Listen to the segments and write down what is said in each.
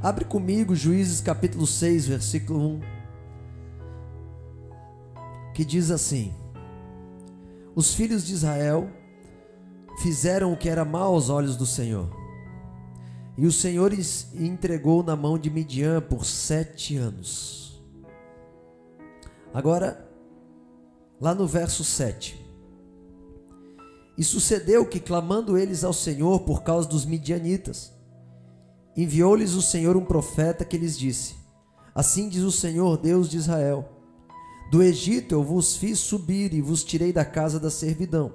Abre comigo Juízes capítulo 6, versículo 1, que diz assim: os filhos de Israel fizeram o que era mal aos olhos do Senhor, e o Senhor os entregou na mão de Midian por 7 anos. Agora, lá no verso 7, e sucedeu que, clamando eles ao Senhor por causa dos midianitas, enviou-lhes o Senhor um profeta que lhes disse: assim diz o Senhor, Deus de Israel: do Egito eu vos fiz subir e vos tirei da casa da servidão.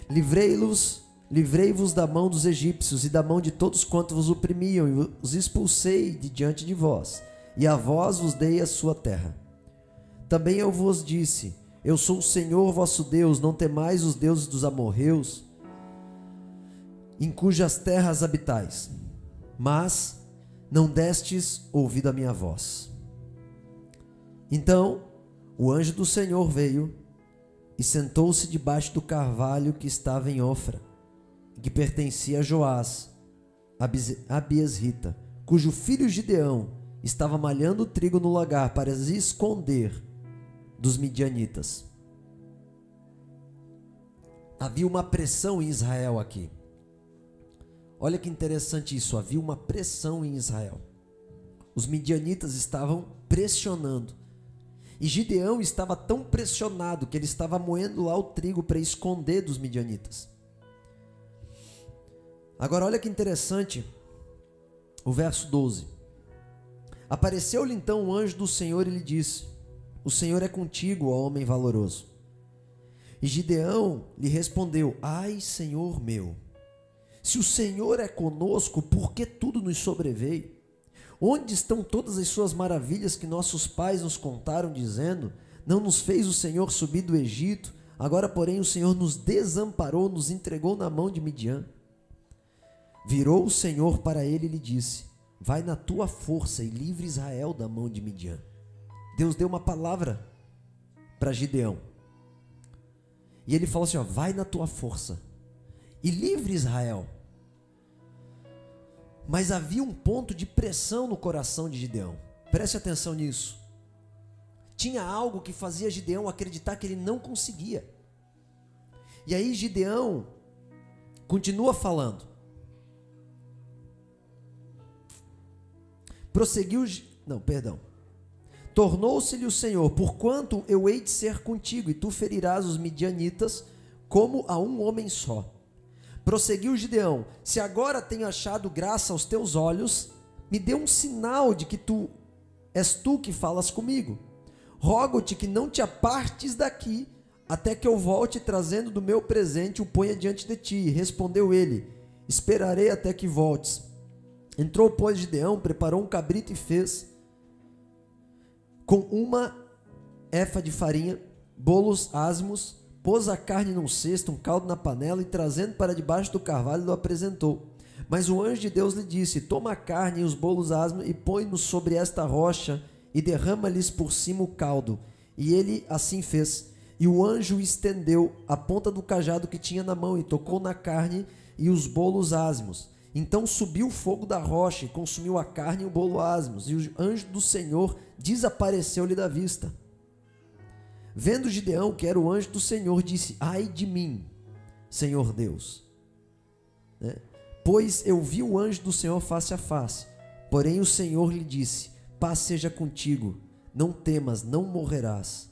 Livrei-vos da mão dos egípcios e da mão de todos quantos vos oprimiam, e os expulsei de diante de vós, e a vós vos dei a sua terra. Também eu vos disse: eu sou o Senhor vosso Deus, não temais os deuses dos amorreus, em cujas terras habitais. Mas não destes ouvido a minha voz. Então o anjo do Senhor veio e sentou-se debaixo do carvalho que estava em Ofra, que pertencia a Joás, a Biesrita, cujo filho Gideão estava malhando trigo no lagar para se esconder dos midianitas. Havia uma pressão em Israel aqui. Olha que interessante isso, havia uma pressão em Israel. Os midianitas estavam pressionando. E Gideão estava tão pressionado que ele estava moendo lá o trigo para esconder dos midianitas. Agora olha que interessante o verso 12. Apareceu-lhe então o anjo do Senhor e lhe disse: o Senhor é contigo, ó homem valoroso. E Gideão lhe respondeu: ai, Senhor meu, se o Senhor é conosco, por que tudo nos sobreveio? Onde estão todas as suas maravilhas que nossos pais nos contaram, dizendo: não nos fez o Senhor subir do Egito? Agora, porém, o Senhor nos desamparou, nos entregou na mão de Midian. Virou o Senhor para ele e lhe disse: vai na tua força e livre Israel da mão de Midian. Deus deu uma palavra para Gideão. E ele falou assim: ó, vai na tua força e livre Israel. Mas havia um ponto de pressão no coração de Gideão. Preste atenção nisso. Tinha algo que fazia Gideão acreditar que ele não conseguia. E aí Gideão continua falando. Tornou-se-lhe o Senhor: porquanto eu hei de ser contigo, e tu ferirás os midianitas como a um homem só. Prosseguiu Gideão: se agora tenho achado graça aos teus olhos, me dê um sinal de que és tu que falas comigo. Rogo-te que não te apartes daqui, até que eu volte trazendo do meu presente e o ponha diante de ti. Respondeu ele: esperarei até que voltes. Entrou, pois, Gideão, preparou um cabrito e fez com uma efa de farinha, bolos asmos, pôs a carne num cesto, um caldo na panela, e trazendo para debaixo do carvalho, o apresentou. Mas o anjo de Deus lhe disse: toma a carne e os bolos asmos e põe-nos sobre esta rocha e derrama-lhes por cima o caldo. E ele assim fez. E o anjo estendeu a ponta do cajado que tinha na mão e tocou na carne e os bolos asmos. Então subiu o fogo da rocha e consumiu a carne e o bolo asmos, e o anjo do Senhor desapareceu-lhe da vista. Vendo Gideão que era o anjo do Senhor, disse: ai de mim, Senhor Deus, pois eu vi o anjo do Senhor face a face. Porém o Senhor lhe disse: paz seja contigo, não temas, não morrerás.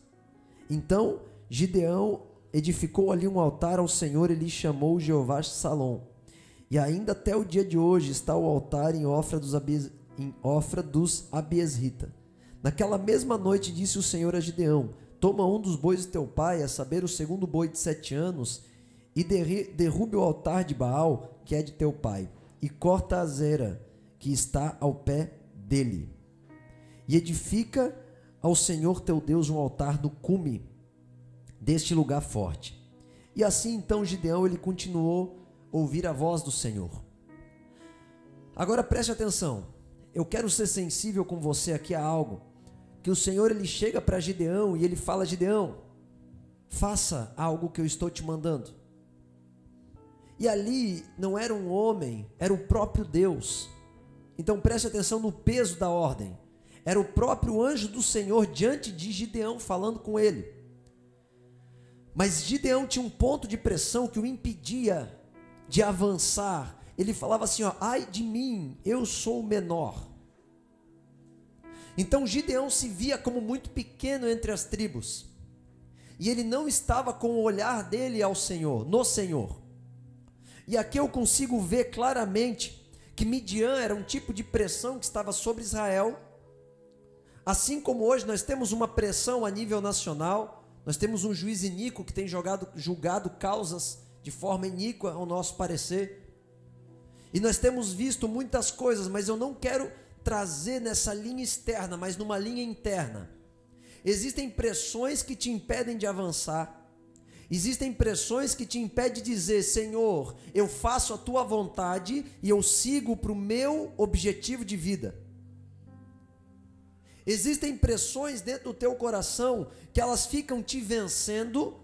Então Gideão edificou ali um altar ao Senhor e lhe chamou Jeová Salom. E ainda até o dia de hoje está o altar em Ofra dos Abiesrita. Naquela mesma noite disse o Senhor a Gideão: toma um dos bois de teu pai, a saber, o segundo boi de 7 anos, e derrube o altar de Baal, que é de teu pai, e corta a azera que está ao pé dele. E edifica ao Senhor teu Deus um altar no cume deste lugar forte. E assim então Gideão ele continuou a ouvir a voz do Senhor. Agora preste atenção, eu quero ser sensível com você aqui a algo, que o Senhor ele chega para Gideão e ele fala: Gideão, faça algo que eu estou te mandando. E ali não era um homem, era o próprio Deus. Então preste atenção no peso da ordem. Era o próprio anjo do Senhor diante de Gideão falando com ele. Mas Gideão tinha um ponto de pressão que o impedia de avançar. Ele falava assim, ó, ai de mim, eu sou o menor. Então Gideão se via como muito pequeno entre as tribos. E ele não estava com o olhar dele ao Senhor, no Senhor. E aqui eu consigo ver claramente que Midian era um tipo de pressão que estava sobre Israel. Assim como hoje nós temos uma pressão a nível nacional, nós temos um juiz iníquo que tem julgado causas de forma iníqua ao nosso parecer. E nós temos visto muitas coisas, mas eu não quero trazer nessa linha externa, mas numa linha interna. Existem pressões que te impedem de avançar. Existem pressões que te impedem de dizer, Senhor, eu faço a tua vontade e eu sigo para o meu objetivo de vida. Existem pressões dentro do teu coração que elas ficam te vencendo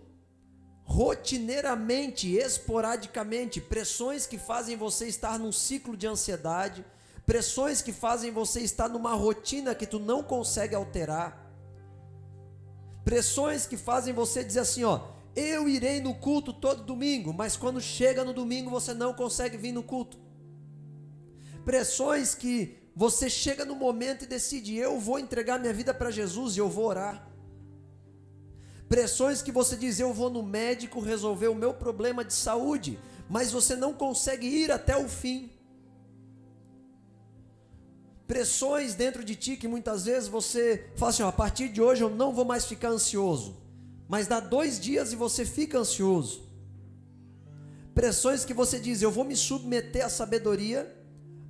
rotineiramente, esporadicamente, pressões que fazem você estar num ciclo de ansiedade, pressões que fazem você estar numa rotina que tu não consegue alterar, pressões que fazem você dizer assim, ó, eu irei no culto todo domingo, mas quando chega no domingo você não consegue vir no culto. Pressões que você chega no momento e decide, eu vou entregar minha vida para Jesus e eu vou orar. Pressões que você diz, eu vou no médico resolver o meu problema de saúde, mas você não consegue ir até o fim. Pressões dentro de ti que muitas vezes você fala assim, ó, a partir de hoje eu não vou mais ficar ansioso, mas dá 2 dias e você fica ansioso. Pressões que você diz, eu vou me submeter à sabedoria,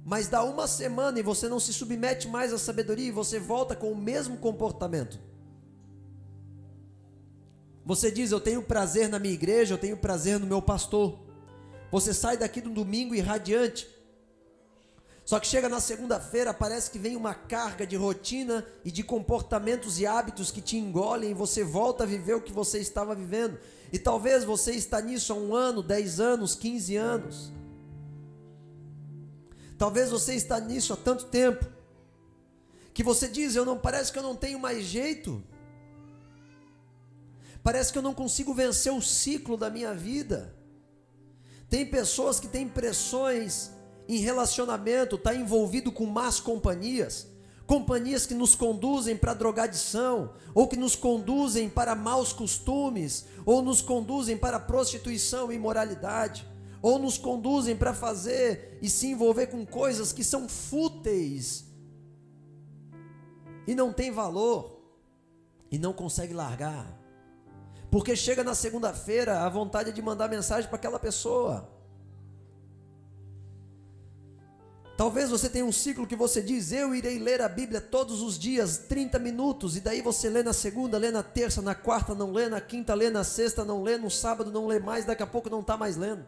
mas dá 1 semana e você não se submete mais à sabedoria e você volta com o mesmo comportamento. Você diz, eu tenho prazer na minha igreja, eu tenho prazer no meu pastor. Você sai daqui no domingo irradiante. Só que chega na segunda-feira, parece que vem uma carga de rotina e de comportamentos e hábitos que te engolem e você volta a viver o que você estava vivendo. E talvez você está nisso há 1 ano, 10 anos, 15 anos. Talvez você está nisso há tanto tempo que você diz, parece que eu não tenho mais jeito. Parece que eu não consigo vencer o ciclo da minha vida. Tem pessoas que têm pressões em relacionamento, está envolvido com más companhias, companhias que nos conduzem para a drogadição, ou que nos conduzem para maus costumes, ou nos conduzem para a prostituição e imoralidade, ou nos conduzem para fazer e se envolver com coisas que são fúteis e não tem valor, e não consegue largar. Porque chega na segunda-feira, a vontade é de mandar mensagem para aquela pessoa. Talvez você tenha um ciclo que você diz, eu irei ler a Bíblia todos os dias, 30 minutos, e daí você lê na segunda, lê na terça, na quarta não lê, na quinta lê, na sexta não lê, no sábado não lê mais, daqui a pouco não está mais lendo.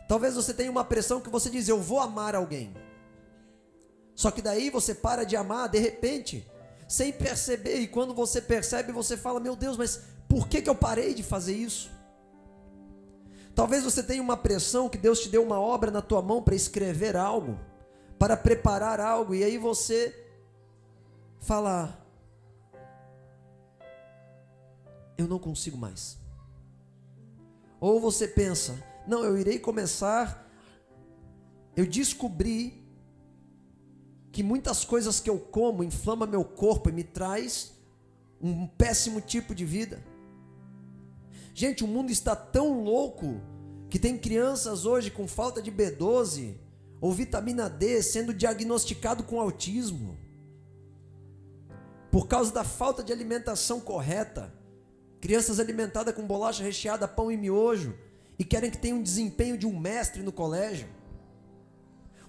Talvez você tenha uma pressão que você diz, eu vou amar alguém. Só que daí você para de amar, de repente, sem perceber, e quando você percebe, você fala, meu Deus, mas por que eu parei de fazer isso? Talvez você tenha uma pressão que Deus te deu uma obra na tua mão para escrever algo, para preparar algo, e aí você fala, eu não consigo mais. Ou você pensa, não, eu irei começar, eu descobri que muitas coisas que eu como inflama meu corpo e me traz um péssimo tipo de vida. Gente, o mundo está tão louco que tem crianças hoje com falta de B12 ou vitamina D sendo diagnosticado com autismo por causa da falta de alimentação correta. Crianças alimentadas com bolacha recheada, pão e miojo e querem que tenha um desempenho de um mestre no colégio.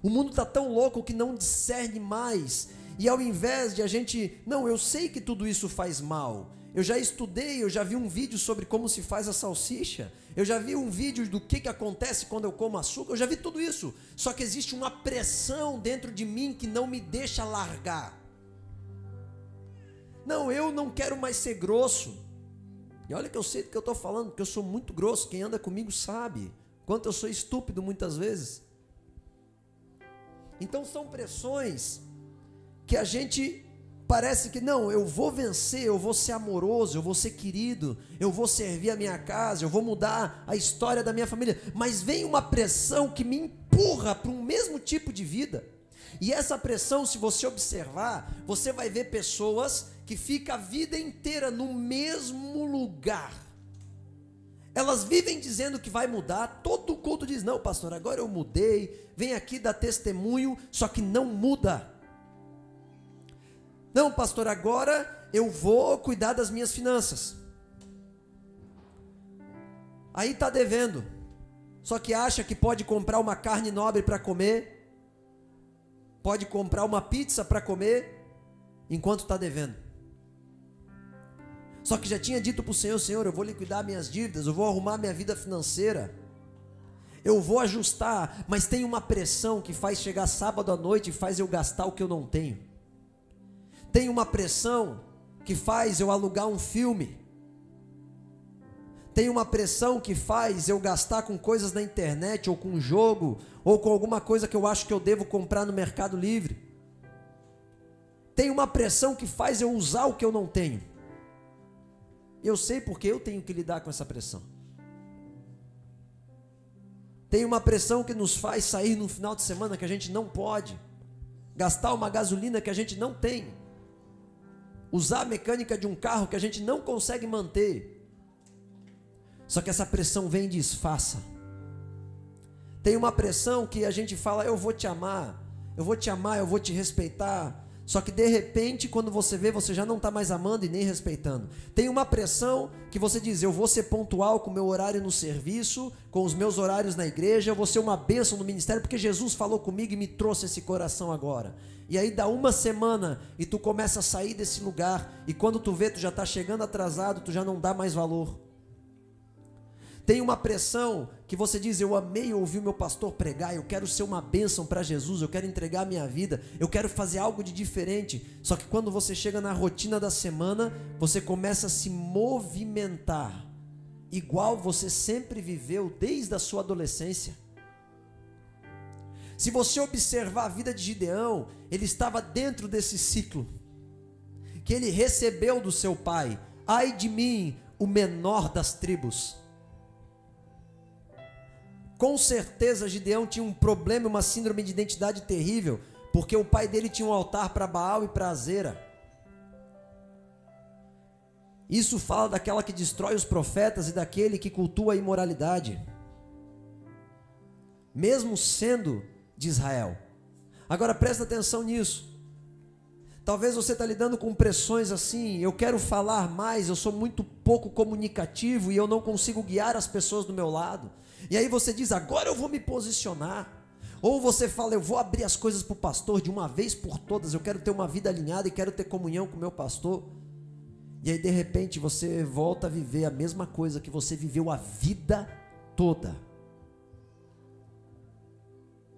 O mundo está tão louco que não discerne mais. E ao invés de a gente... Não, eu sei que tudo isso faz mal. Eu já estudei, eu já vi um vídeo sobre como se faz a salsicha. Eu já vi um vídeo do que acontece quando eu como açúcar. Eu já vi tudo isso. Só que existe uma pressão dentro de mim que não me deixa largar. Não, eu não quero mais ser grosso. E olha que eu sei do que eu estou falando, porque eu sou muito grosso. Quem anda comigo sabe quanto eu sou estúpido muitas vezes. Então são pressões que a gente parece que não, eu vou vencer, eu vou ser amoroso, eu vou ser querido, eu vou servir a minha casa, eu vou mudar a história da minha família, mas vem uma pressão que me empurra para um mesmo tipo de vida. E essa pressão, se você observar, você vai ver pessoas que ficam a vida inteira no mesmo lugar. Elas vivem dizendo que vai mudar, todo culto diz, não pastor, agora eu mudei, vem aqui dar testemunho, só que não muda. Não pastor, agora eu vou cuidar das minhas finanças. Aí está devendo, só que acha que pode comprar uma carne nobre para comer, pode comprar uma pizza para comer, enquanto está devendo. Só que já tinha dito para o Senhor, Senhor, eu vou liquidar minhas dívidas, eu vou arrumar minha vida financeira, eu vou ajustar, mas tem uma pressão que faz chegar sábado à noite e faz eu gastar o que eu não tenho. Tem uma pressão que faz eu alugar um filme. Tem uma pressão que faz eu gastar com coisas na internet, ou com um jogo, ou com alguma coisa que eu acho que eu devo comprar no Mercado Livre. Tem uma pressão que faz eu usar o que eu não tenho. Eu sei porque eu tenho que lidar com essa pressão. Tem uma pressão que nos faz sair no final de semana que a gente não pode, gastar uma gasolina que a gente não tem, usar a mecânica de um carro que a gente não consegue manter. Só que essa pressão vem e disfarça. Tem uma pressão que a gente fala, eu vou te amar, eu vou te amar, eu vou te respeitar. Só que de repente, quando você vê, você já não está mais amando e nem respeitando. Tem uma pressão que você diz, eu vou ser pontual com o meu horário no serviço, com os meus horários na igreja, eu vou ser uma bênção no ministério, porque Jesus falou comigo e me trouxe esse coração agora. E aí dá uma semana e tu começa a sair desse lugar, e quando tu vê, tu já está chegando atrasado, tu já não dá mais valor. Tem uma pressão que você diz, eu amei ouvir o meu pastor pregar, eu quero ser uma bênção para Jesus, eu quero entregar a minha vida, eu quero fazer algo de diferente. Só que quando você chega na rotina da semana, você começa a se movimentar, igual você sempre viveu desde a sua adolescência. Se você observar a vida de Gideão, ele estava dentro desse ciclo, que ele recebeu do seu pai, ai de mim, o menor das tribos. Com certeza Gideão tinha um problema, uma síndrome de identidade terrível, porque o pai dele tinha um altar para Baal e para Azera. Isso fala daquela que destrói os profetas e daquele que cultua a imoralidade, mesmo sendo de Israel. Agora presta atenção nisso. Talvez você está lidando com pressões assim, eu quero falar mais, eu sou muito pouco comunicativo e eu não consigo guiar as pessoas do meu lado. E aí você diz, agora eu vou me posicionar. Ou você fala, eu vou abrir as coisas para o pastor de uma vez por todas, eu quero ter uma vida alinhada e quero ter comunhão com o meu pastor. E aí de repente você volta a viver a mesma coisa que você viveu a vida toda.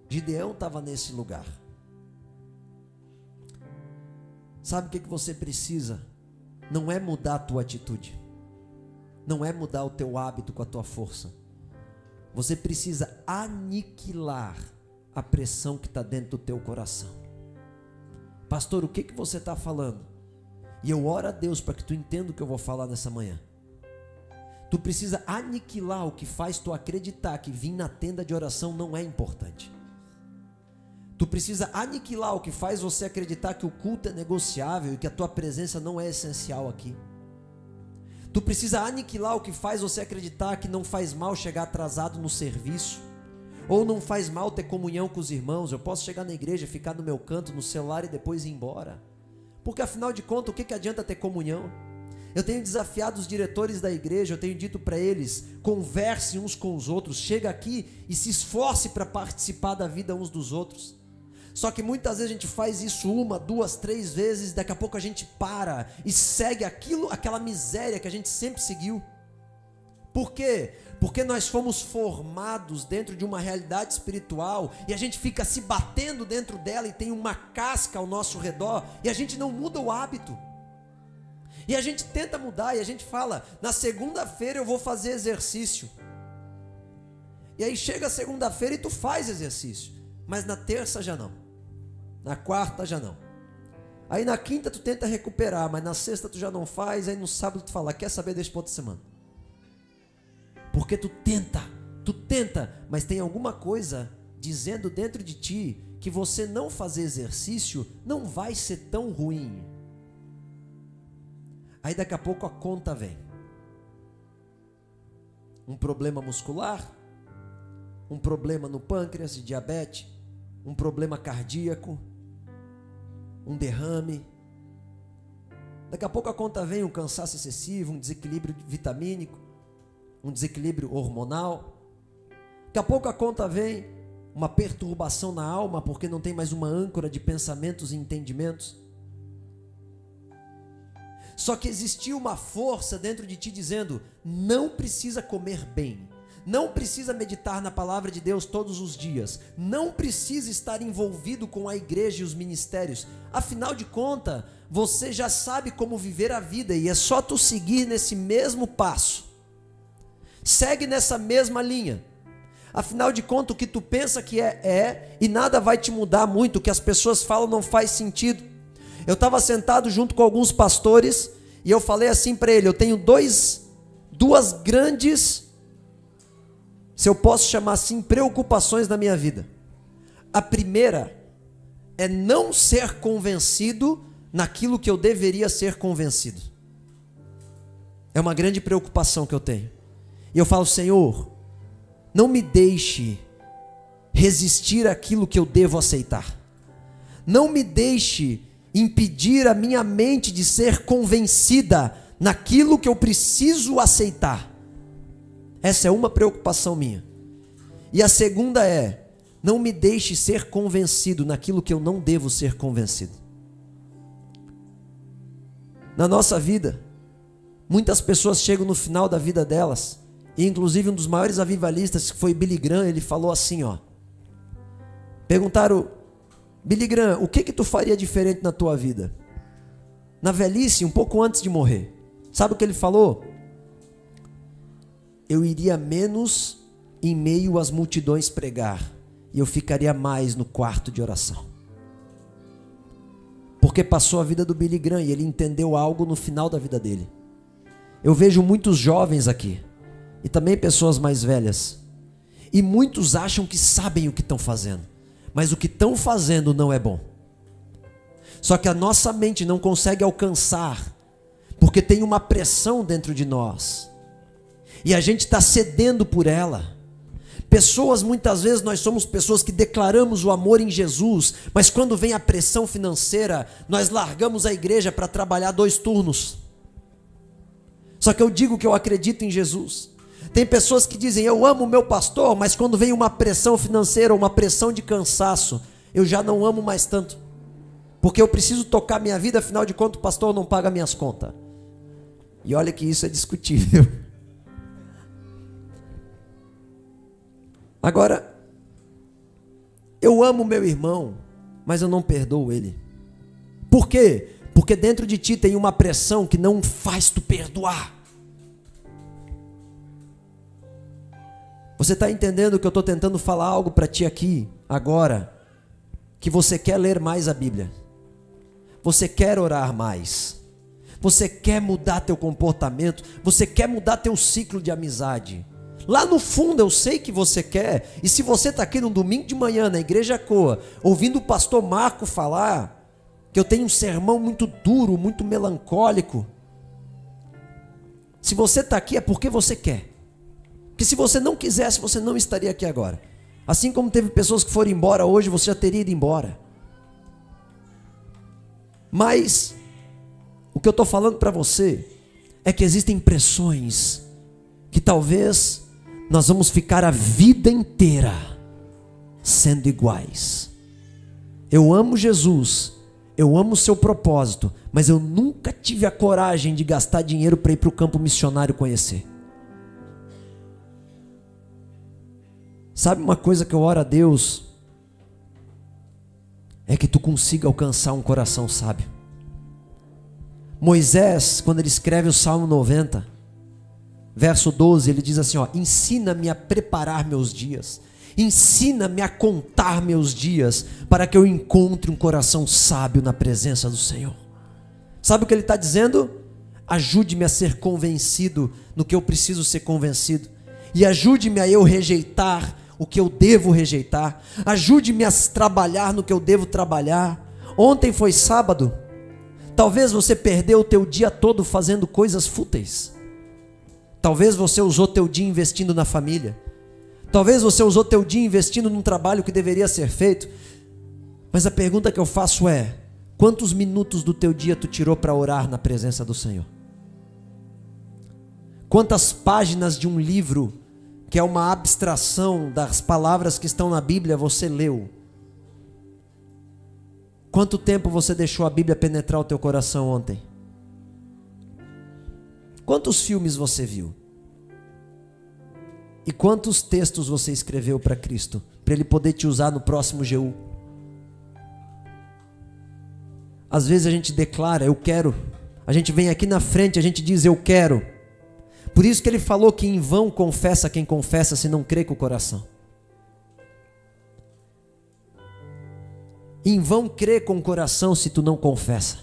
Gideão estava nesse lugar. Sabe o que você precisa? Não é mudar a tua atitude, não é mudar o teu hábito com a tua força. Você precisa aniquilar a pressão que está dentro do teu coração. Pastor, o que você está falando? E eu oro a Deus para que tu entenda o que eu vou falar nessa manhã. Tu precisa aniquilar o que faz tu acreditar que vir na tenda de oração não é importante. Tu precisa aniquilar o que faz você acreditar que o culto é negociável e que a tua presença não é essencial aqui. Tu precisa aniquilar o que faz você acreditar que não faz mal chegar atrasado no serviço, ou não faz mal ter comunhão com os irmãos. Eu posso chegar na igreja, ficar no meu canto, no celular e depois ir embora, porque afinal de contas, o que adianta ter comunhão? Eu tenho desafiado os diretores da igreja, eu tenho dito para eles, conversem uns com os outros, chega aqui e se esforce para participar da vida uns dos outros. Só que muitas vezes a gente faz isso 1, 2, 3 vezes, daqui a pouco a gente para e segue aquela miséria que a gente sempre seguiu. Por quê? Porque nós fomos formados dentro de uma realidade espiritual e a gente fica se batendo dentro dela e tem uma casca ao nosso redor e a gente não muda o hábito. E a gente tenta mudar e a gente fala, na segunda-feira eu vou fazer exercício. E aí chega a segunda-feira e tu faz exercício, mas na terça já não. Na quarta já não. Aí na quinta tu tenta recuperar, mas na sexta tu já não faz, aí no sábado tu fala, quer saber, deixa pra outra semana. Porque tu tenta, mas tem alguma coisa dizendo dentro de ti que você não fazer exercício não vai ser tão ruim. Aí daqui a pouco a conta vem. Um problema muscular, um problema no pâncreas de diabetes, um problema cardíaco, um derrame. Daqui a pouco a conta vem um cansaço excessivo, um desequilíbrio vitamínico, um desequilíbrio hormonal. Daqui a pouco a conta vem uma perturbação na alma, porque não tem mais uma âncora de pensamentos e entendimentos. Só que existia uma força dentro de ti dizendo, não precisa comer bem, não precisa meditar na palavra de Deus todos os dias, não precisa estar envolvido com a igreja e os ministérios, afinal de contas, você já sabe como viver a vida e é só tu seguir nesse mesmo passo, segue nessa mesma linha, afinal de contas o que tu pensa que é e nada vai te mudar muito, o que as pessoas falam não faz sentido. Eu estava sentado junto com alguns pastores e eu falei assim para ele, eu tenho duas grandes, se eu posso chamar assim, preocupações na minha vida. A primeira é não ser convencido naquilo que eu deveria ser convencido. É uma grande preocupação que eu tenho. E eu falo, Senhor, não me deixe resistir àquilo que eu devo aceitar. Não me deixe impedir a minha mente de ser convencida naquilo que eu preciso aceitar. Essa é uma preocupação minha. E a segunda é, não me deixe ser convencido naquilo que eu não devo ser convencido. Na nossa vida, muitas pessoas chegam no final da vida delas, e inclusive um dos maiores avivalistas, que foi Billy Graham, ele falou assim, ó. Perguntaram, Billy Graham, o que tu faria diferente na tua vida? Na velhice, um pouco antes de morrer. Sabe o que ele falou? Eu iria menos em meio às multidões pregar, e eu ficaria mais no quarto de oração. Porque passou a vida do Billy Graham e ele entendeu algo no final da vida dele. Eu vejo muitos jovens aqui, e também pessoas mais velhas, e muitos acham que sabem o que estão fazendo. Mas o que estão fazendo não é bom. Só que a nossa mente não consegue alcançar, porque tem uma pressão dentro de nós, e a gente está cedendo por ela. Pessoas, muitas vezes nós somos pessoas que declaramos o amor em Jesus, mas quando vem a pressão financeira, nós largamos a igreja para trabalhar 2 turnos. Só que eu digo que eu acredito em Jesus. Tem pessoas que dizem, eu amo o meu pastor, mas quando vem uma pressão financeira, uma pressão de cansaço, eu já não amo mais tanto. Porque eu preciso tocar minha vida, afinal de contas o pastor não paga minhas contas. E olha que isso é discutível. Agora, eu amo meu irmão, mas eu não perdoo ele. Por quê? Porque dentro de ti tem uma pressão que não faz tu perdoar. Você está entendendo que eu estou tentando falar algo para ti aqui, agora, que você quer ler mais a Bíblia, você quer orar mais, você quer mudar teu comportamento, você quer mudar teu ciclo de amizade. Lá no fundo eu sei que você quer, e se você está aqui no domingo de manhã na Igreja Coa, ouvindo o pastor Marco falar, que eu tenho um sermão muito duro, muito melancólico, se você está aqui é porque você quer. Porque se você não quisesse, você não estaria aqui agora. Assim como teve pessoas que foram embora hoje, você já teria ido embora. Mas o que eu estou falando para você é que existem pressões que talvez nós vamos ficar a vida inteira sendo iguais. Eu amo Jesus, eu amo o seu propósito, mas eu nunca tive a coragem de gastar dinheiro para ir para o campo missionário conhecer. Sabe uma coisa que eu oro a Deus? É que tu consiga alcançar um coração sábio. Moisés, quando ele escreve o Salmo 90, verso 12, ele diz assim, ó, ensina-me a preparar meus dias, Ensina-me a contar meus dias, para que eu encontre um coração sábio na presença do Senhor. Sabe o que ele está dizendo? Ajude-me a ser convencido no que eu preciso ser convencido. E ajude-me a eu rejeitar o que eu devo rejeitar. Ajude-me a trabalhar no que eu devo trabalhar. Ontem foi sábado. Talvez você perdeu o teu dia todo fazendo coisas fúteis. Talvez você usou teu dia investindo na família. Talvez você usou teu dia investindo num trabalho que deveria ser feito. Mas a pergunta que eu faço é: quantos minutos do teu dia tu tirou para orar na presença do Senhor? Quantas páginas de um livro, que é uma abstração das palavras que estão na Bíblia, você leu? Quanto tempo você deixou a Bíblia penetrar o teu coração ontem? Quantos filmes você viu? E quantos textos você escreveu para Cristo, para Ele poder te usar no próximo GU? Às vezes a gente declara, eu quero. A gente vem aqui na frente, a gente diz, eu quero. Por isso que Ele falou que em vão confessa quem confessa se não crê com o coração. Em vão crê com o coração se tu não confessa.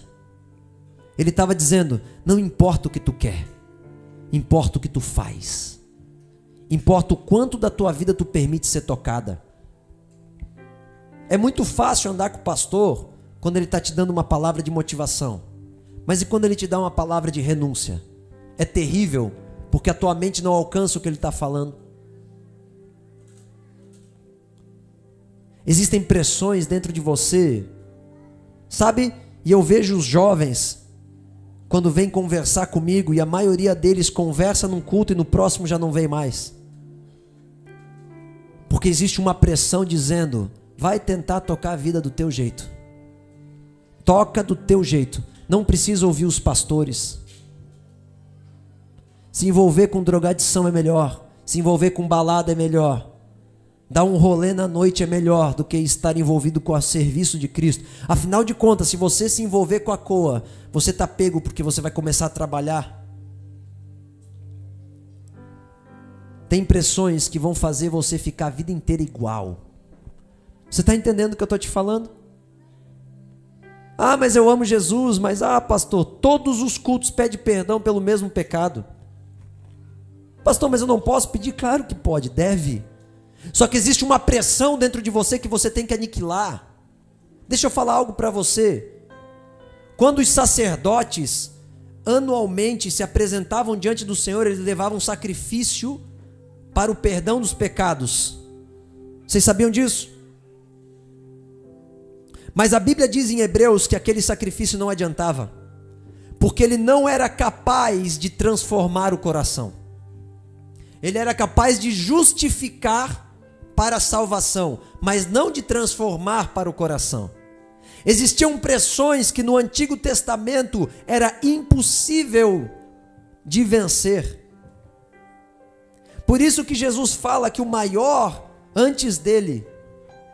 Ele estava dizendo, não importa o que tu quer, importa o que tu faz. Importa o quanto da tua vida tu permite ser tocada. É muito fácil andar com o pastor quando ele está te dando uma palavra de motivação. Mas e quando ele te dá uma palavra de renúncia? É terrível, porque a tua mente não alcança o que ele está falando. Existem pressões dentro de você, sabe? E eu vejo os jovens, quando vêm conversar comigo, e a maioria deles conversa num culto e no próximo já não vem mais. Porque existe uma pressão dizendo, vai tentar tocar a vida do teu jeito. Toca do teu jeito. Não precisa ouvir os pastores. Se envolver com drogadição é melhor. Se envolver com balada é melhor. Dar um rolê na noite é melhor do que estar envolvido com o serviço de Cristo. Afinal de contas, se você se envolver com a coa, você está pego porque você vai começar a trabalhar. Tem pressões que vão fazer você ficar a vida inteira igual. Você está entendendo o que eu estou te falando? Ah, mas eu amo Jesus, mas pastor, todos os cultos pedem perdão pelo mesmo pecado. Pastor, mas eu não posso pedir? Claro que pode, deve. Só que existe uma pressão dentro de você que você tem que aniquilar. Deixa eu falar algo para você. Quando os sacerdotes anualmente se apresentavam diante do Senhor, eles levavam sacrifício para o perdão dos pecados. Vocês sabiam disso? Mas a Bíblia diz em Hebreus que aquele sacrifício não adiantava, porque ele não era capaz de transformar o coração. Ele era capaz de justificar para a salvação, mas não de transformar para o coração. Existiam pressões que no Antigo Testamento era impossível de vencer. Por isso que Jesus fala que o maior antes dele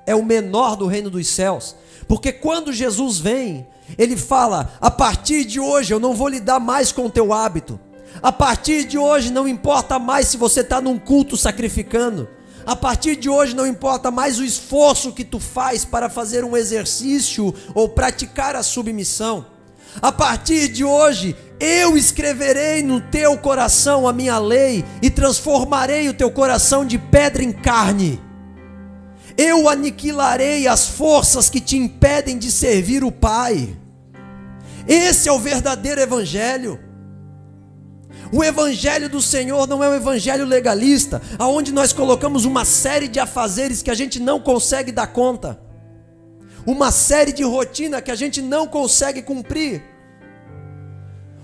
é o menor do reino dos céus. Porque quando Jesus vem, ele fala, a partir de hoje eu não vou lidar mais com o teu hábito. A partir de hoje não importa mais se você está num culto sacrificando. A partir de hoje não importa mais o esforço que tu faz para fazer um exercício ou praticar a submissão. A partir de hoje eu escreverei no teu coração a minha lei e transformarei o teu coração de pedra em carne. Eu aniquilarei as forças que te impedem de servir o Pai. Esse é o verdadeiro evangelho. O evangelho do Senhor não é um evangelho legalista, aonde nós colocamos uma série de afazeres que a gente não consegue dar conta, uma série de rotina que a gente não consegue cumprir.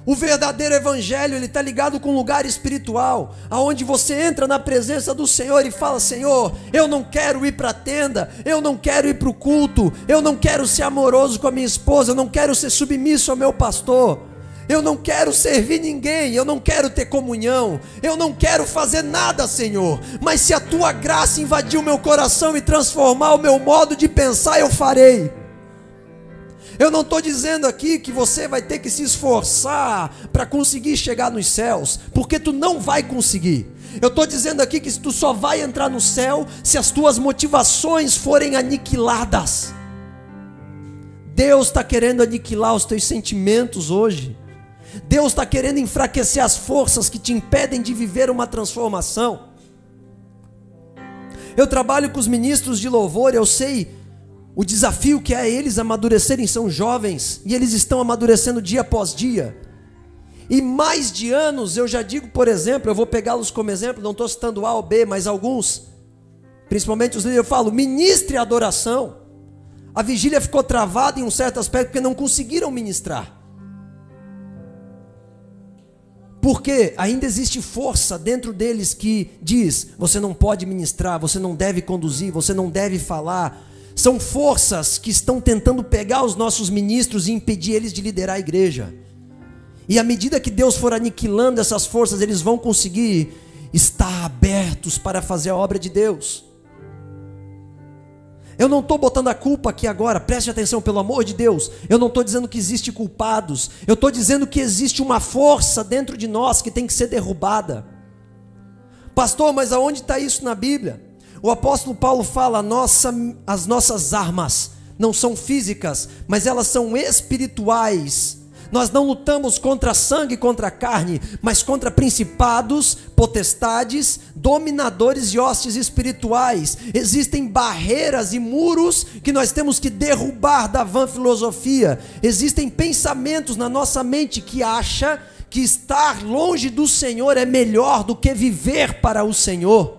O verdadeiro evangelho, ele está ligado com um lugar espiritual, aonde você entra na presença do Senhor e fala, Senhor, eu não quero ir para a tenda, eu não quero ir para o culto, eu não quero ser amoroso com a minha esposa, eu não quero ser submisso ao meu pastor, eu não quero servir ninguém, eu não quero ter comunhão, eu não quero fazer nada, Senhor, mas se a tua graça invadir o meu coração e transformar o meu modo de pensar, eu farei. Eu não estou dizendo aqui que você vai ter que se esforçar para conseguir chegar nos céus, porque tu não vai conseguir. Eu estou dizendo aqui que tu só vai entrar no céu se as tuas motivações forem aniquiladas. Deus está querendo aniquilar os teus sentimentos hoje. Deus está querendo enfraquecer as forças que te impedem de viver uma transformação. Eu trabalho com os ministros de louvor, eu sei o desafio que é eles amadurecerem, são jovens, e eles estão amadurecendo dia após dia. E mais de anos, eu já digo, por exemplo, eu vou pegá-los como exemplo, não estou citando A ou B, mas alguns, principalmente os líderes, eu falo, ministre a adoração. A vigília ficou travada em um certo aspecto, porque não conseguiram ministrar. Porque ainda existe força dentro deles que diz, você não pode ministrar, você não deve conduzir, você não deve falar. São forças que estão tentando pegar os nossos ministros e impedir eles de liderar a igreja. E à medida que Deus for aniquilando essas forças, eles vão conseguir estar abertos para fazer a obra de Deus. Eu não estou botando a culpa aqui agora, preste atenção, pelo amor de Deus. Eu não estou dizendo que existe culpados. Eu estou dizendo que existe uma força dentro de nós que tem que ser derrubada. Pastor, mas aonde está isso na Bíblia? O apóstolo Paulo fala, as nossas armas não são físicas, mas elas são espirituais. Nós não lutamos contra sangue e contra carne, mas contra principados, potestades, dominadores e hostes espirituais. Existem barreiras e muros que nós temos que derrubar da vã filosofia. Existem pensamentos na nossa mente que acha que estar longe do Senhor é melhor do que viver para o Senhor.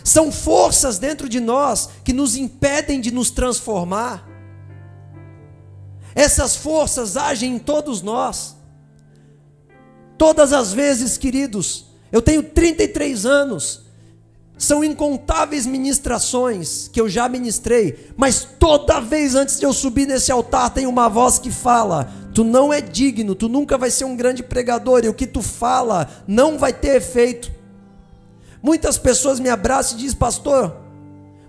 São forças dentro de nós que nos impedem de nos transformar. Essas forças agem em todos nós. Todas as vezes, queridos, eu tenho 33 anos, são incontáveis ministrações que eu já ministrei, mas toda vez antes de eu subir nesse altar tem uma voz que fala, tu não é digno, tu nunca vai ser um grande pregador, e o que tu fala não vai ter efeito. Muitas pessoas me abraçam e dizem, pastor,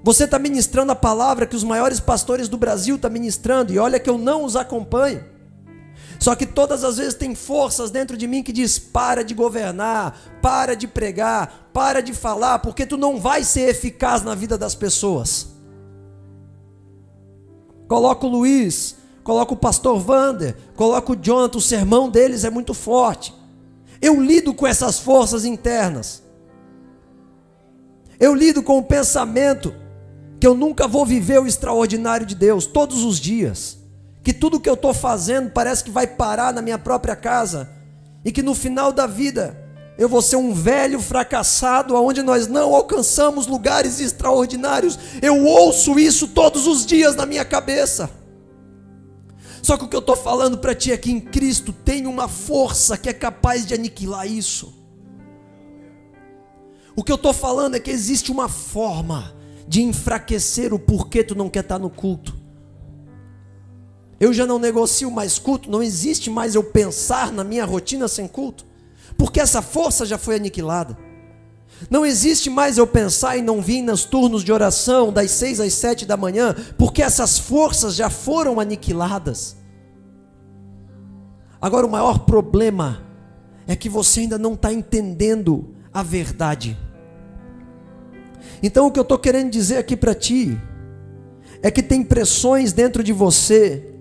você está ministrando a palavra que os maiores pastores do Brasil estão ministrando, e olha que eu não os acompanho. Só que todas as vezes tem forças dentro de mim que diz, para de governar, para de pregar, para de falar, porque tu não vai ser eficaz na vida das pessoas. Coloca o Luiz, coloca o pastor Wander, coloca o Jonathan, o sermão deles é muito forte. Eu lido com essas forças internas. Eu lido com o pensamento que eu nunca vou viver o extraordinário de Deus, todos os dias, que tudo que eu estou fazendo parece que vai parar na minha própria casa, e que no final da vida, eu vou ser um velho fracassado, onde nós não alcançamos lugares extraordinários. Eu ouço isso todos os dias na minha cabeça. Só que o que eu estou falando para ti é que em Cristo tem uma força que é capaz de aniquilar isso. O que eu estou falando é que existe uma forma de enfraquecer o porquê tu não quer estar no culto. Eu já não negocio mais culto, não existe mais eu pensar na minha rotina sem culto, porque essa força já foi aniquilada. Não existe mais eu pensar em não vir nos turnos de oração das 6 às 7 da manhã, porque essas forças já foram aniquiladas. Agora o maior problema é que você ainda não está entendendo a verdade. Então o que eu estou querendo dizer aqui para ti é que tem pressões dentro de você.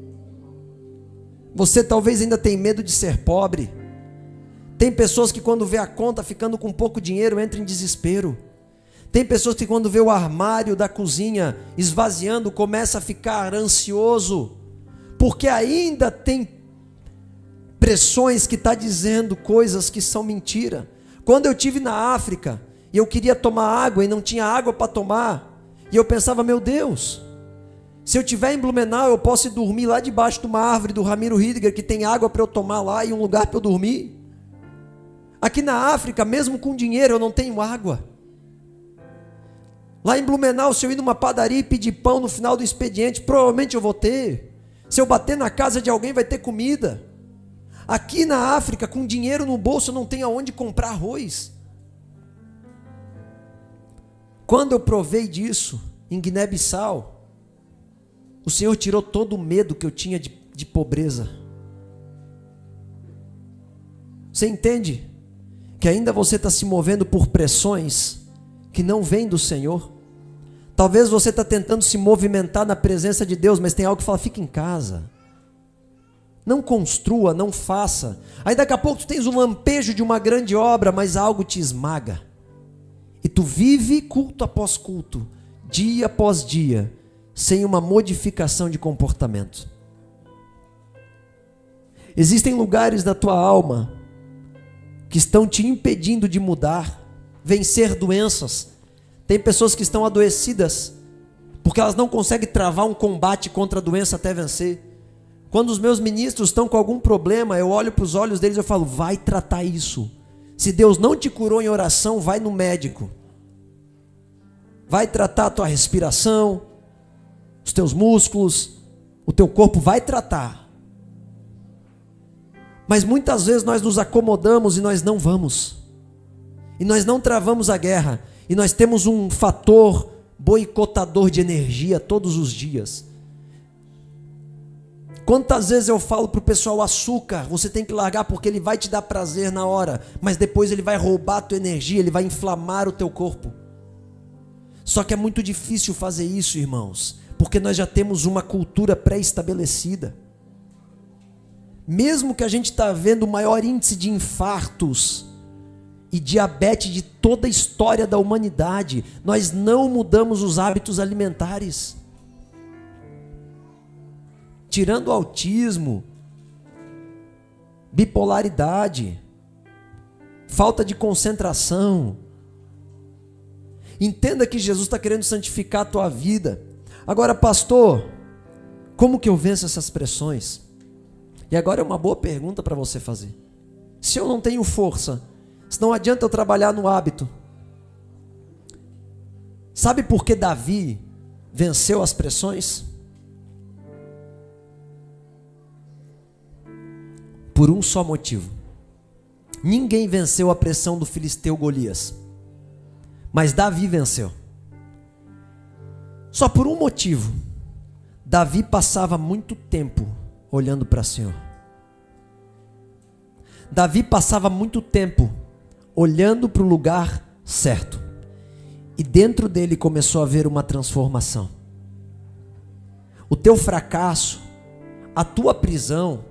Você talvez ainda tem medo de ser pobre. Tem pessoas que quando vê a conta ficando com pouco dinheiro entra em desespero. Tem pessoas que quando vê o armário da cozinha esvaziando começa a ficar ansioso, porque ainda tem pressões que está dizendo coisas que são mentira. Quando eu estive na África e eu queria tomar água e não tinha água para tomar, e eu pensava, meu Deus, se eu estiver em Blumenau eu posso ir dormir lá debaixo de uma árvore do Ramiro Hidger que tem água para eu tomar lá e um lugar para eu dormir. Aqui na África, mesmo com dinheiro, eu não tenho água. Lá em Blumenau, se eu ir numa padaria e pedir pão no final do expediente, provavelmente eu vou ter. Se eu bater na casa de alguém, vai ter comida. Aqui na África, com dinheiro no bolso, eu não tenho aonde comprar arroz. Quando eu provei disso, em Guiné-Bissau, O Senhor tirou todo o medo que eu tinha de pobreza. Você entende que ainda você está se movendo por pressões que não vêm do Senhor? Talvez você está tentando se movimentar na presença de Deus, mas tem algo que fala, fica em casa. Não construa, não faça. Aí daqui a pouco tu tens um lampejo de uma grande obra, mas algo te esmaga. E tu vive culto após culto, dia após dia, sem uma modificação de comportamento. Existem lugares na tua alma que estão te impedindo de mudar, vencer doenças. Tem pessoas que estão adoecidas porque elas não conseguem travar um combate contra a doença até vencer. Quando os meus ministros estão com algum problema, eu olho para os olhos deles e eu falo, vai tratar isso. Se Deus não te curou em oração, vai no médico. Vai tratar a tua respiração, os teus músculos, o teu corpo, vai tratar. Mas muitas vezes nós nos acomodamos e nós não vamos. E nós não travamos a guerra. E nós temos um fator boicotador de energia todos os dias. Quantas vezes eu falo para o pessoal, açúcar, você tem que largar porque ele vai te dar prazer na hora, mas depois ele vai roubar a tua energia, ele vai inflamar o teu corpo. Só que é muito difícil fazer isso, irmãos, porque nós já temos uma cultura pré-estabelecida. Mesmo que a gente está vendo o maior índice de infartos e diabetes de toda a história da humanidade, nós não mudamos os hábitos alimentares. Tirando o autismo, bipolaridade, falta de concentração. Entenda que Jesus está querendo santificar a tua vida. Agora, pastor, como que eu venço essas pressões? E agora é uma boa pergunta para você fazer. Se eu não tenho força, se não adianta eu trabalhar no hábito. Sabe por que Davi venceu as pressões? Por um só motivo. Ninguém venceu a pressão do filisteu Golias, mas Davi venceu. Só por um motivo. Davi passava muito tempo olhando para o Senhor. Davi passava muito tempo olhando para o lugar certo. E dentro dele começou a haver uma transformação. O teu fracasso, a tua prisão,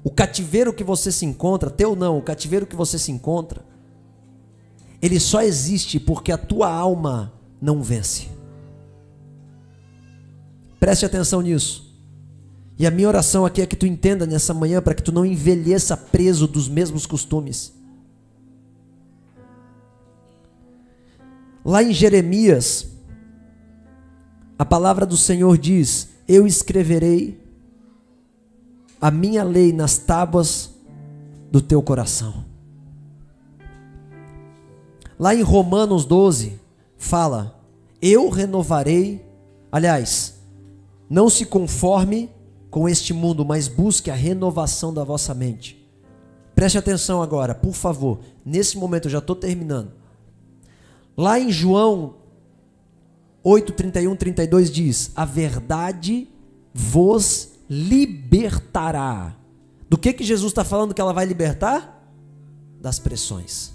o cativeiro que você se encontra, teu não, o cativeiro que você se encontra, ele só existe porque a tua alma não vence. Preste atenção nisso. E a minha oração aqui é que tu entenda nessa manhã, para que tu não envelheça preso dos mesmos costumes. Lá em Jeremias, a palavra do Senhor diz, eu escreverei a minha lei nas tábuas do teu coração. Lá em Romanos 12, fala, eu renovarei, aliás, não se conforme com este mundo, mas busque a renovação da vossa mente. Preste atenção agora, por favor, nesse momento eu já estou terminando. Lá em João 8, 31, 32 diz, a verdade vos libertará. Do que Jesus está falando que ela vai libertar? Das pressões.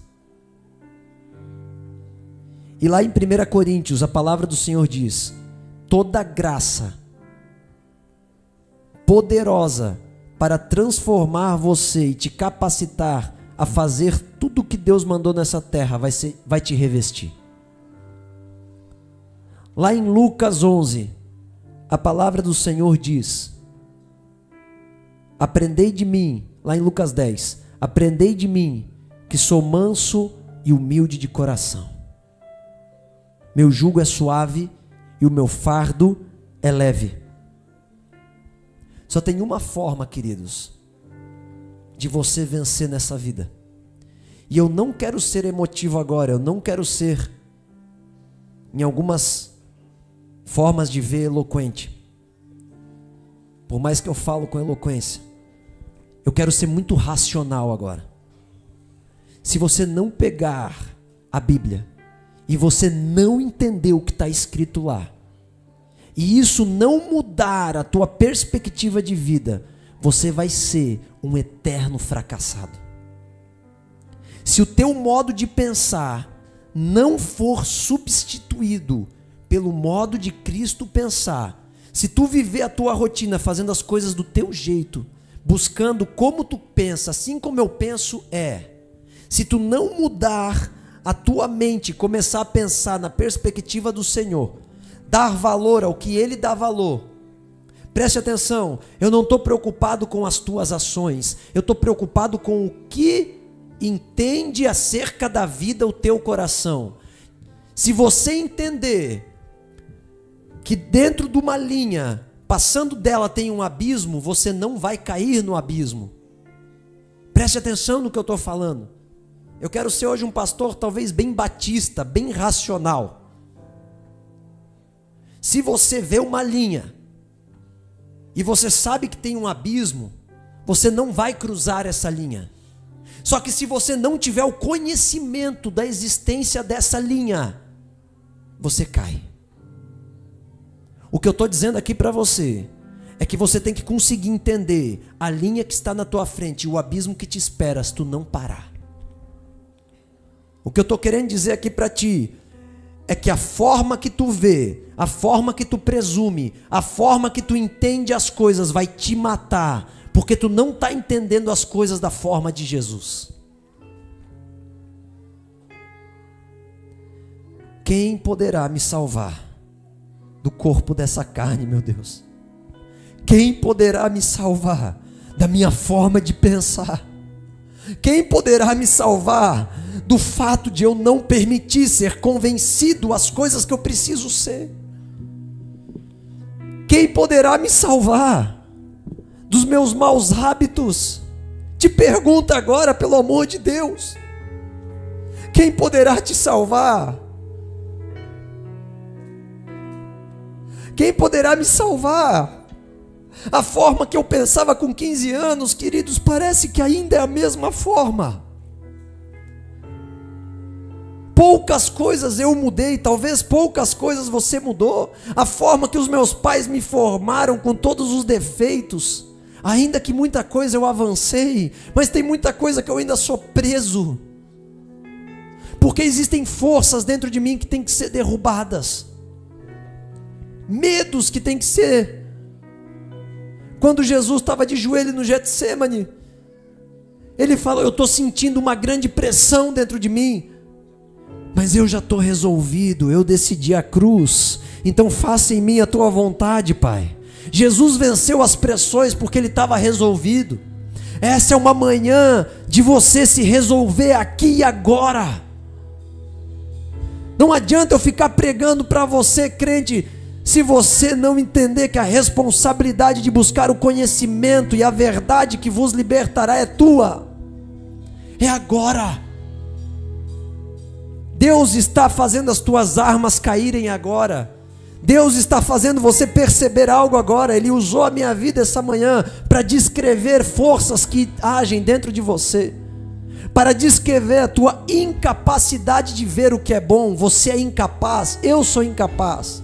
E lá em 1 Coríntios, a palavra do Senhor diz, toda graça poderosa para transformar você e te capacitar a fazer tudo o que Deus mandou nessa terra vai te revestir. Lá em Lucas 11, a palavra do Senhor diz, aprendei de mim, lá em Lucas 10, aprendei de mim, que sou manso e humilde de coração. Meu jugo é suave e o meu fardo é leve. Só tem uma forma, queridos, de você vencer nessa vida. E eu não quero ser emotivo agora, eu não quero ser, em algumas formas de ver, eloquente. Por mais que eu falo com eloquência, eu quero ser muito racional agora. Se você não pegar a Bíblia e você não entender o que está escrito lá, e isso não mudar a tua perspectiva de vida, você vai ser um eterno fracassado. Se o teu modo de pensar não for substituído pelo modo de Cristo pensar, se tu viver a tua rotina fazendo as coisas do teu jeito, buscando como tu pensa, assim como eu penso se tu não mudar a tua mente, começar a pensar na perspectiva do Senhor, dar valor ao que Ele dá valor, preste atenção, eu não estou preocupado com as tuas ações, eu estou preocupado com o que entende acerca da vida o teu coração. Se você entender que dentro de uma linha, passando dela tem um abismo, você não vai cair no abismo. Preste atenção no que eu estou falando. Eu quero ser hoje um pastor talvez bem batista, bem racional. Se você vê uma linha e você sabe que tem um abismo, você não vai cruzar essa linha. Só que se você não tiver o conhecimento da existência dessa linha, você cai. O que eu estou dizendo aqui para você é que você tem que conseguir entender a linha que está na tua frente e o abismo que te espera se tu não parar. O que eu estou querendo dizer aqui para ti é que a forma que tu vê, a forma que tu presume, a forma que tu entende as coisas vai te matar, porque tu não está entendendo as coisas da forma de Jesus. Quem poderá me salvar do corpo dessa carne, meu Deus? Quem poderá me salvar da minha forma de pensar? Quem poderá me salvar do fato de eu não permitir ser convencido às coisas que eu preciso ser? Quem poderá me salvar dos meus maus hábitos? Te pergunta agora, pelo amor de Deus. Quem poderá te salvar? Quem poderá me salvar? A forma que eu pensava com 15 anos, queridos, parece que ainda é a mesma forma. Poucas coisas eu mudei, talvez poucas coisas você mudou. A forma que os meus pais me formaram com todos os defeitos, ainda que muita coisa eu avancei, mas tem muita coisa que eu ainda sou preso. Porque existem forças dentro de mim que têm que ser derrubadas. Medos que têm que ser. Quando Jesus estava de joelho no Getsêmani, Ele falou: eu estou sentindo uma grande pressão dentro de mim, mas eu já estou resolvido, eu decidi a cruz, então faça em mim a tua vontade, Pai. Jesus venceu as pressões porque Ele estava resolvido. Essa é uma manhã de você se resolver aqui e agora. Não adianta eu ficar pregando para você, crente, se você não entender que a responsabilidade de buscar o conhecimento e a verdade que vos libertará é tua. É agora. Deus está fazendo as tuas armas caírem agora. Deus está fazendo você perceber algo agora. Ele usou a minha vida essa manhã para descrever forças que agem dentro de você, para descrever a tua incapacidade de ver o que é bom. Você é incapaz, eu sou incapaz.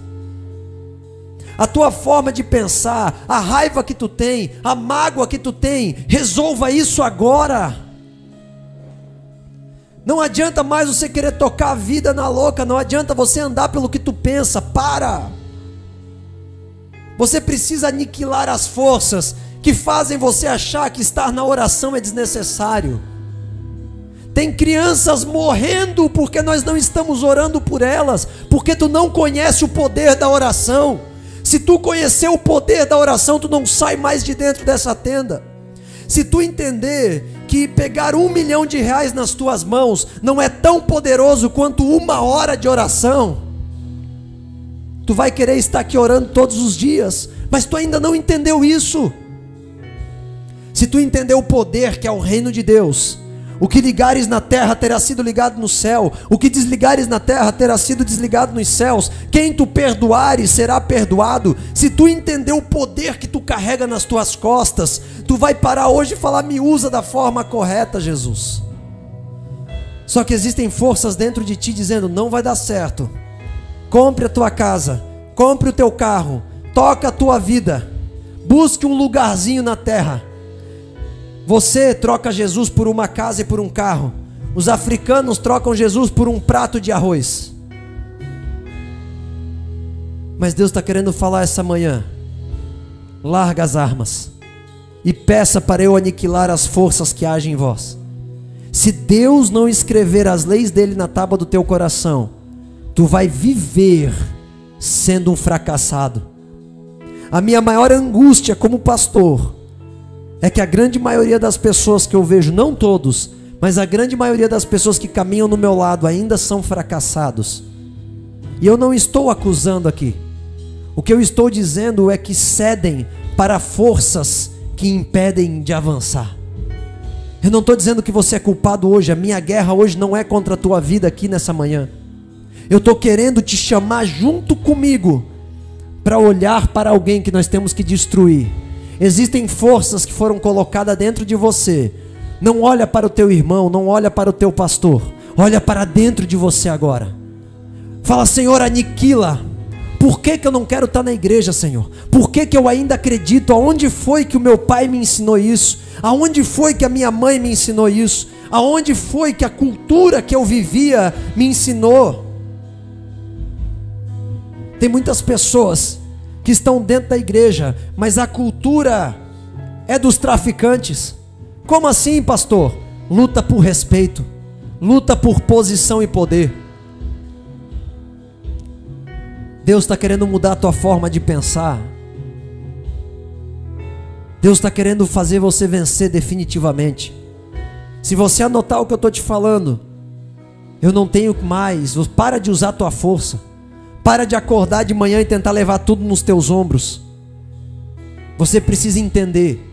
A tua forma de pensar, a raiva que tu tem, a mágoa que tu tem, resolva isso agora. Não adianta mais você querer tocar a vida na louca, não adianta você andar pelo que tu pensa, para. Você precisa aniquilar as forças que fazem você achar que estar na oração é desnecessário. Tem crianças morrendo porque nós não estamos orando por elas, porque tu não conhece o poder da oração. Se tu conhecer o poder da oração, tu não sai mais de dentro dessa tenda. Se tu entender que pegar R$1 milhão nas tuas mãos não é tão poderoso quanto 1 hora de oração, tu vai querer estar aqui orando todos os dias, mas tu ainda não entendeu isso. Se tu entender o poder que é o reino de Deus, o que ligares na terra terá sido ligado no céu, o que desligares na terra terá sido desligado nos céus, quem tu perdoares será perdoado. Se tu entender o poder que tu carrega nas tuas costas, tu vai parar hoje e falar: me usa da forma correta, Jesus. Só que existem forças dentro de ti dizendo: não vai dar certo, compre a tua casa, compre o teu carro, toca a tua vida, busque um lugarzinho na terra. Você troca Jesus por uma casa e por um carro. Os africanos trocam Jesus por um prato de arroz. Mas Deus está querendo falar essa manhã: larga as armas e peça para eu aniquilar as forças que agem em vós. Se Deus não escrever as leis dele na tábua do teu coração, tu vai viver sendo um fracassado. A minha maior angústia como pastor é que a grande maioria das pessoas que eu vejo, não todos, mas a grande maioria das pessoas que caminham no meu lado ainda são fracassados. E eu não estou acusando aqui. O que eu estou dizendo é que cedem para forças que impedem de avançar. Eu não estou dizendo que você é culpado hoje. A minha guerra hoje não é contra a tua vida aqui nessa manhã. Eu estou querendo te chamar junto comigo para olhar para alguém que nós temos que destruir. Existem forças que foram colocadas dentro de você. Não olha para o teu irmão, não olha para o teu pastor. Olha para dentro de você agora. Fala: Senhor, aniquila. Por que eu não quero estar na igreja, Senhor? Por que eu ainda acredito? Aonde foi que o meu pai me ensinou isso? Aonde foi que a minha mãe me ensinou isso? Aonde foi que a cultura que eu vivia me ensinou? Tem muitas pessoas que estão dentro da igreja, mas a cultura é dos traficantes. Como assim, pastor? Luta por respeito, luta por posição e poder. Deus está querendo mudar a tua forma de pensar. Deus está querendo fazer você vencer definitivamente. Se você anotar o que eu estou te falando, eu não tenho mais. Para de usar a tua força. Para de acordar de manhã e tentar levar tudo nos teus ombros. Você precisa entender.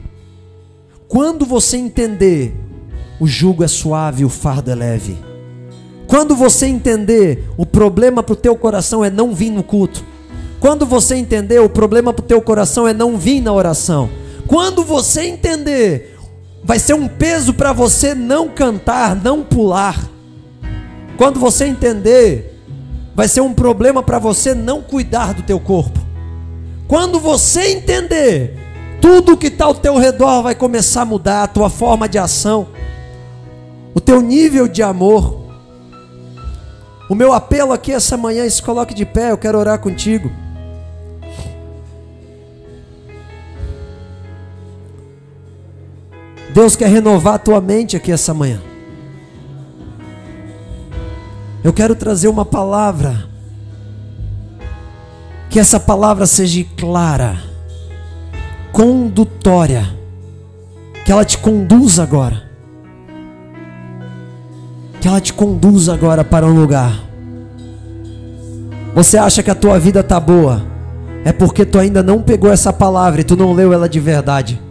Quando você entender, o jugo é suave, o fardo é leve. Quando você entender, o problema para o teu coração é não vir no culto. Quando você entender, o problema para o teu coração é não vir na oração. Quando você entender, vai ser um peso para você não cantar, não pular. Quando você entender, vai ser um problema para você não cuidar do teu corpo. Quando você entender, tudo que está ao teu redor vai começar a mudar, a tua forma de ação, o teu nível de amor. O meu apelo aqui essa manhã: se coloque de pé, eu quero orar contigo. Deus quer renovar a tua mente aqui essa manhã. Eu quero trazer uma palavra, que essa palavra seja clara, condutória, que ela te conduza agora. Que ela te conduza agora para um lugar. Você acha que a tua vida está boa? É porque tu ainda não pegou essa palavra e tu não leu ela de verdade.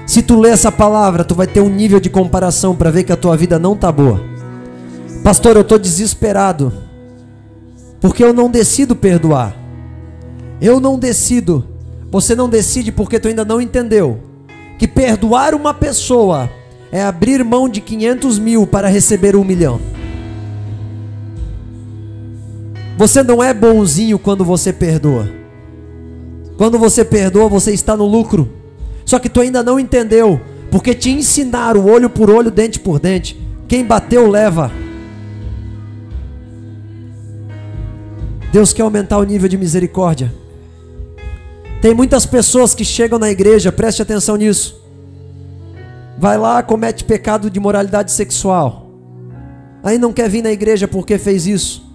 Se tu ler essa palavra, tu vai ter um nível de comparação para ver que a tua vida não está boa. Pastor, eu estou desesperado, porque eu não decido perdoar. Eu não decido. Você não decide porque tu ainda não entendeu que perdoar uma pessoa é abrir mão de 500 mil para receber 1 milhão. Você não é bonzinho quando você perdoa. Quando você perdoa, você está no lucro. Só que tu ainda não entendeu, porque te ensinaram olho por olho, dente por dente. Quem bateu, leva. Deus quer aumentar o nível de misericórdia. Tem muitas pessoas que chegam na igreja, preste atenção nisso. Vai lá, comete pecado de moralidade sexual. Aí não quer vir na igreja porque fez isso.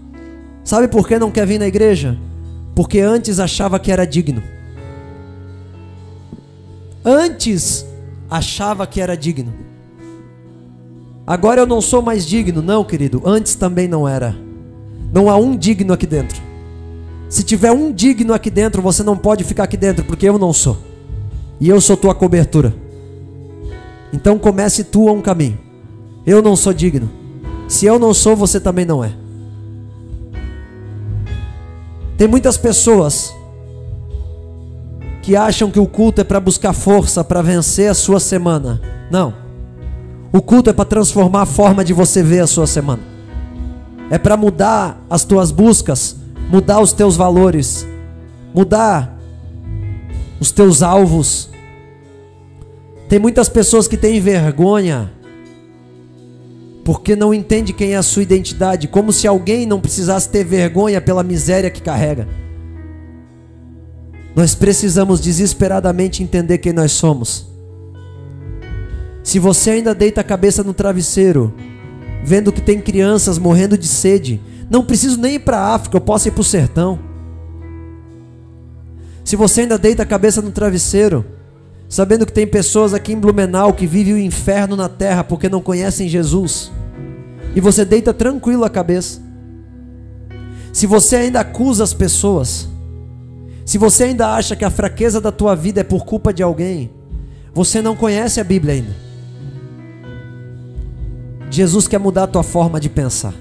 Sabe por que não quer vir na igreja? Porque antes achava que era digno. Antes achava que era digno. Agora eu não sou mais digno. Não, querido, antes também não era. Não há um digno aqui dentro. Se tiver um digno aqui dentro, você não pode ficar aqui dentro, porque eu não sou. E eu sou tua cobertura. Então comece tu a um caminho. Eu não sou digno. Se eu não sou, você também não é. Tem muitas pessoas que acham que o culto é para buscar força, para vencer a sua semana. Não. O culto é para transformar a forma de você ver a sua semana. É para mudar as tuas buscas, mudar os teus valores. mudar os teus alvos. Tem muitas pessoas que têm vergonha porque não entende quem é a sua identidade, como se alguém não precisasse ter vergonha pela miséria que carrega. Nós precisamos desesperadamente entender quem nós somos. Se você ainda deita a cabeça no travesseiro, vendo que tem crianças morrendo de sede, não preciso nem ir para a África, eu posso ir para o sertão. Se você ainda deita a cabeça no travesseiro, sabendo que tem pessoas aqui em Blumenau que vivem o inferno na terra porque não conhecem Jesus, e você deita tranquilo a cabeça. Se você ainda acusa as pessoas, se você ainda acha que a fraqueza da tua vida é por culpa de alguém, você não conhece a Bíblia ainda. Jesus quer mudar a tua forma de pensar.